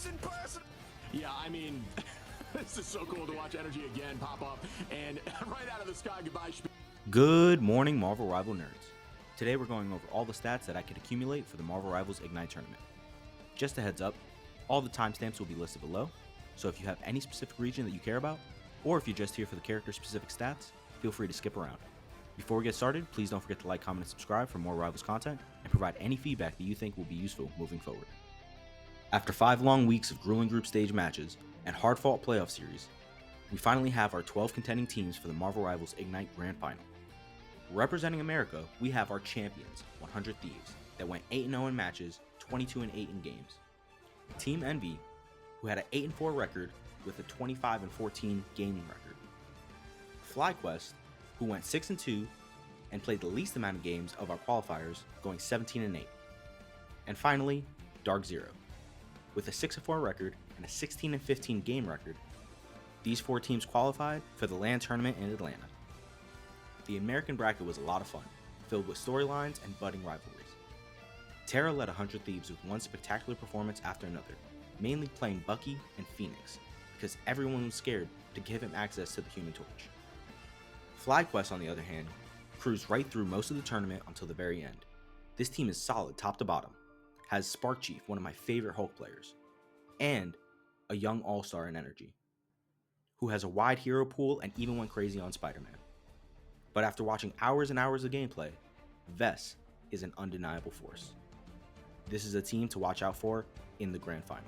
this in person. Yeah, I mean, this is so cool to watch energy again pop up and right out of the sky. Goodbye. Good morning, Marvel Rival nerds. Today we're going over all the stats that I could accumulate for the Marvel Rivals Ignite tournament. Just a heads up, all the timestamps will be listed below, so if you have any specific region that you care about, or if you're just here for the character specific stats, feel free to skip around. Before we get started, please don't forget to like, comment, and subscribe for more Rivals content, and provide any feedback that you think will be useful moving forward. After 5 long weeks of grueling group stage matches and hard-fought playoff series, we finally have our 12 contending teams for the Marvel Rivals Ignite Grand Final. Representing America, we have our champions, 100 Thieves, that went 8-0 in matches, 22-8 in games. Team Envy, who had an 8-4 record with a 25-14 gaming record. FlyQuest, who went 6-2 and played the least amount of games of our qualifiers, going 17-8. And finally, Dark Zero, with a 6-4 record and a 16-15 game record. These 4 teams qualified for the LAN tournament in Atlanta. The American bracket was a lot of fun, filled with storylines and budding rivalries. Tara led 100 Thieves with one spectacular performance after another, mainly playing Bucky and Phoenix, because everyone was scared to give him access to the Human Torch. FlyQuest, on the other hand, cruised right through most of the tournament until the very end. This team is solid top to bottom, has Spark Chief, one of my favorite Hulk players, and a young all-star in Energy, who has a wide hero pool and even went crazy on Spider-Man. But after watching hours and hours of gameplay, Vess is an undeniable force. This is a team to watch out for in the Grand Final.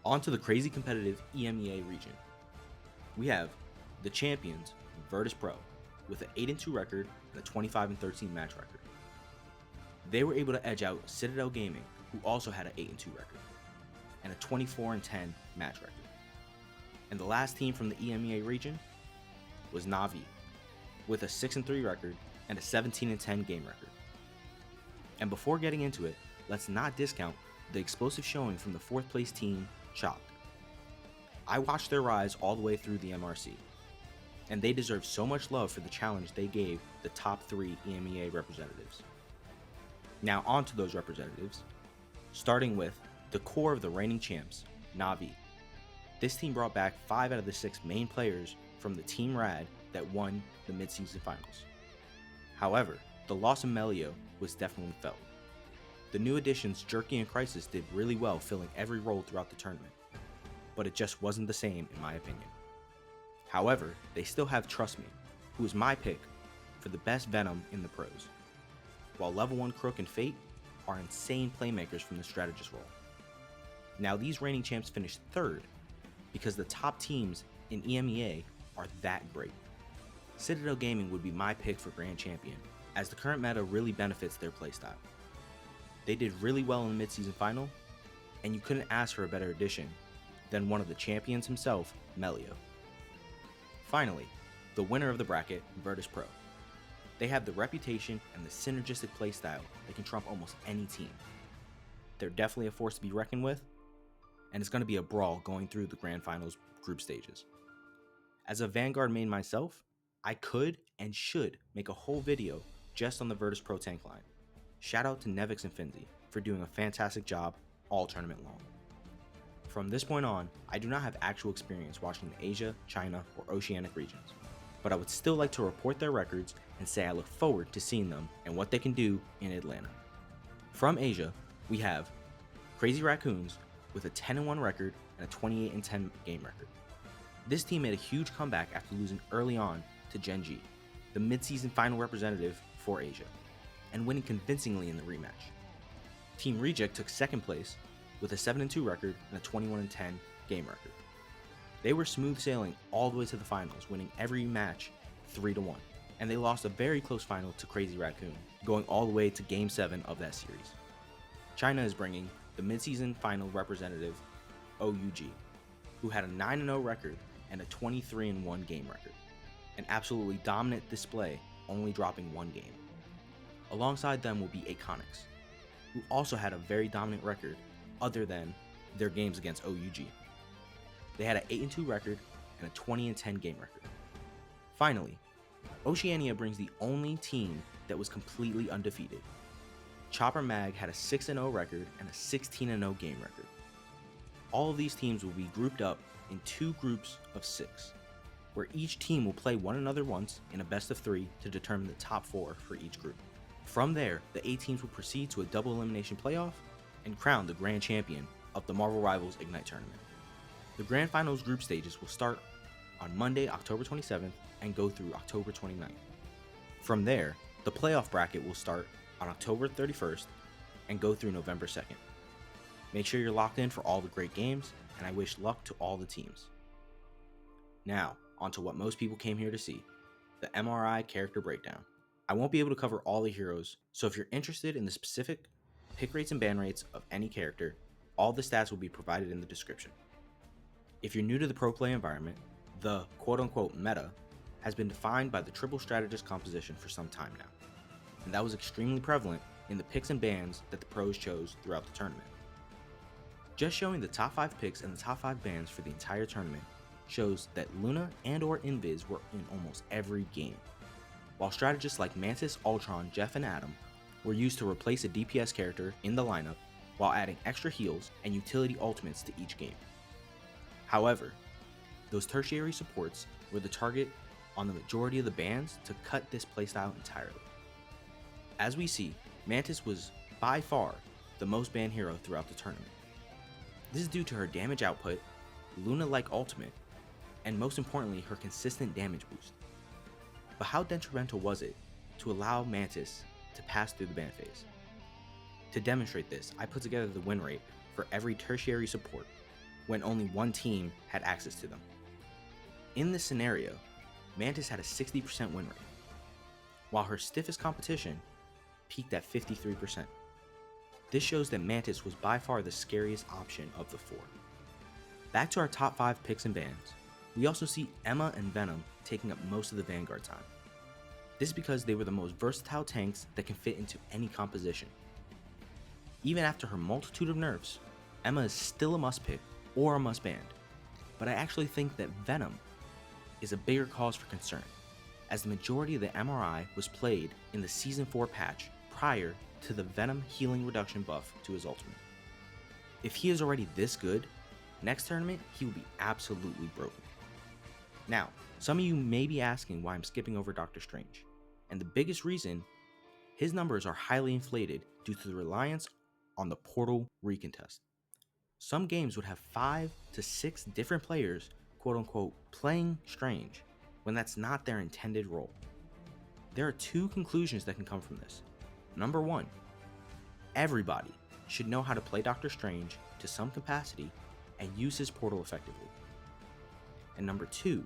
On to the crazy competitive EMEA region. We have the champions, Virtus Pro, with an 8-2 record and a 25-13 match record. They were able to edge out Citadel Gaming, who also had an 8-2 record, and a 24-10 match record. And the last team from the EMEA region was Na'Vi, with a 6-3 record and a 17-10 game record. And before getting into it, let's not discount the explosive showing from the 4th place team, Chalk. I watched their rise all the way through the MRC, and they deserve so much love for the challenge they gave the top 3 EMEA representatives. Now on to those representatives, starting with the core of the reigning champs, Na'Vi. This team brought back 5 out of the 6 main players from the Team Rad that won the mid-season finals. However, the loss of Melio was definitely felt. The new additions Jerky and Crisis did really well filling every role throughout the tournament, but it just wasn't the same in my opinion. However, they still have Trust Me, who is my pick for the best Venom in the pros, while Level 1 Crook and Fate are insane playmakers from the strategist role. Now these reigning champs finished 3rd because the top teams in EMEA are that great. Citadel Gaming would be my pick for Grand Champion, as the current meta really benefits their playstyle. They did really well in the mid-season final, and you couldn't ask for a better addition than one of the champions himself, Melio. Finally, the winner of the bracket, Virtus Pro. They have the reputation and the synergistic playstyle that can trump almost any team. They're definitely a force to be reckoned with, and it's going to be a brawl going through the Grand Finals group stages. As a Vanguard main myself, I could and should make a whole video just on the Virtus Pro tank line. Shout out to Nevix and Finzi for doing a fantastic job all tournament long. From this point on, I do not have actual experience watching the Asia, China, or Oceanic regions, but I would still like to report their records and say I look forward to seeing them and what they can do in Atlanta. From Asia, we have Crazy Raccoons with a 10-1 record and a 28-10 game record. This team made a huge comeback after losing early on to Gen G, the mid-season final representative for Asia, and winning convincingly in the rematch. Team Reject took 2nd place with a 7-2 record and a 21-10 game record. They were smooth sailing all the way to the finals, winning every match 3-1, and they lost a very close final to Crazy Raccoon, going all the way to Game 7 of that series. China is bringing the mid-season final representative, OUG, who had a 9-0 record and a 23-1 game record. An absolutely dominant display, only dropping 1 game. Alongside them will be Aconics, who also had a very dominant record other than their games against OUG. They had an 8-2 record and a 20-10 game record. Finally, Oceania brings the only team that was completely undefeated. Chopper Mag had a 6-0 record and a 16-0 game record. All of these teams will be grouped up in 2 groups of 6, where each team will play one another once in a best of 3 to determine the top 4 for each group. From there, the 8 teams will proceed to a double elimination playoff and crown the grand champion of the Marvel Rivals Ignite tournament. The Grand Finals group stages will start on Monday, October 27th and go through October 29th. From there, the playoff bracket will start on October 31st and go through November 2nd. Make sure you're locked in for all the great games, and I wish luck to all the teams. Now, onto what most people came here to see, the MRI character breakdown. I won't be able to cover all the heroes, so if you're interested in the specific pick rates and ban rates of any character, all the stats will be provided in the description. If you're new to the pro play environment, the quote-unquote meta has been defined by the triple strategist composition for some time now, and that was extremely prevalent in the picks and bans that the pros chose throughout the tournament. Just showing the top 5 picks and the top 5 bans for the entire tournament shows that Luna and or Invis were in almost every game, while strategists like Mantis, Ultron, Jeff, and Adam were used to replace a DPS character in the lineup while adding extra heals and utility ultimates to each game. However, those tertiary supports were the target on the majority of the bans to cut this playstyle entirely. As we see, Mantis was by far the most banned hero throughout the tournament. This is due to her damage output, Luna-like ultimate, and most importantly her consistent damage boost. But how detrimental was it to allow Mantis to pass through the ban phase? To demonstrate this, I put together the win rate for every tertiary support when only one team had access to them. In this scenario, Mantis had a 60% win rate, while her stiffest competition peaked at 53%. This shows that Mantis was by far the scariest option of the 4. Back to our top 5 picks and bans, we also see Emma and Venom taking up most of the Vanguard time. This is because they were the most versatile tanks that can fit into any composition. Even after her multitude of nerfs, Emma is still a must pick or a must ban, but I actually think that Venom is a bigger cause for concern, as the majority of the MRI was played in the Season 4 patch prior to the Venom healing reduction buff to his ultimate. If he is already this good, next tournament he will be absolutely broken. Now, some of you may be asking why I'm skipping over Doctor Strange, and the biggest reason, his numbers are highly inflated due to the reliance on the portal recontest. Some games would have 5 to 6 different players quote unquote playing Strange when that's not their intended role. There are 2 conclusions that can come from this. Number 1, everybody should know how to play Doctor Strange to some capacity and use his portal effectively. And number 2,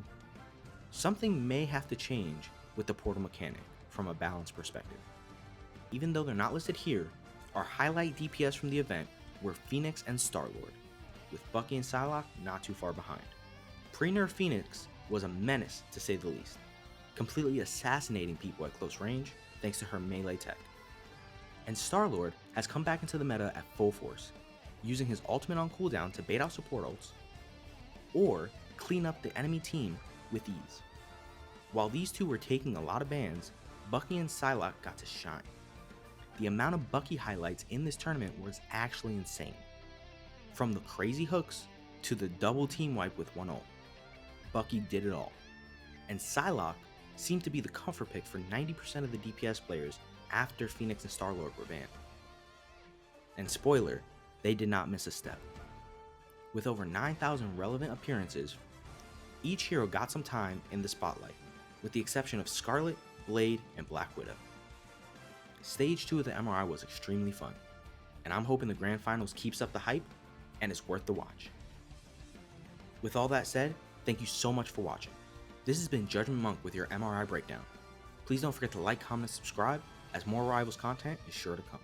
something may have to change with the portal mechanic from a balance perspective. Even though they're not listed here, our highlight DPS from the event were Phoenix and Star-Lord, with Bucky and Psylocke not too far behind. Pre-nerf Phoenix was a menace to say the least, completely assassinating people at close range thanks to her melee tech. And Star-Lord has come back into the meta at full force, using his ultimate on cooldown to bait out support ults, or clean up the enemy team with ease. While these 2 were taking a lot of bans, Bucky and Psylocke got to shine. The amount of Bucky highlights in this tournament was actually insane. From the crazy hooks to the double team wipe with one ult, Bucky did it all. And Psylocke seemed to be the comfort pick for 90% of the DPS players after Phoenix and Star-Lord were banned. And spoiler, they did not miss a step. With over 9,000 relevant appearances, each hero got some time in the spotlight, with the exception of Scarlet, Blade, and Black Widow. Stage 2 of the MRI was extremely fun, and I'm hoping the Grand Finals keeps up the hype and it's worth the watch. With all that said, thank you so much for watching. This has been Judgment Monk with your MRI breakdown. Please don't forget to like, comment, and subscribe, as more Rivals content is sure to come.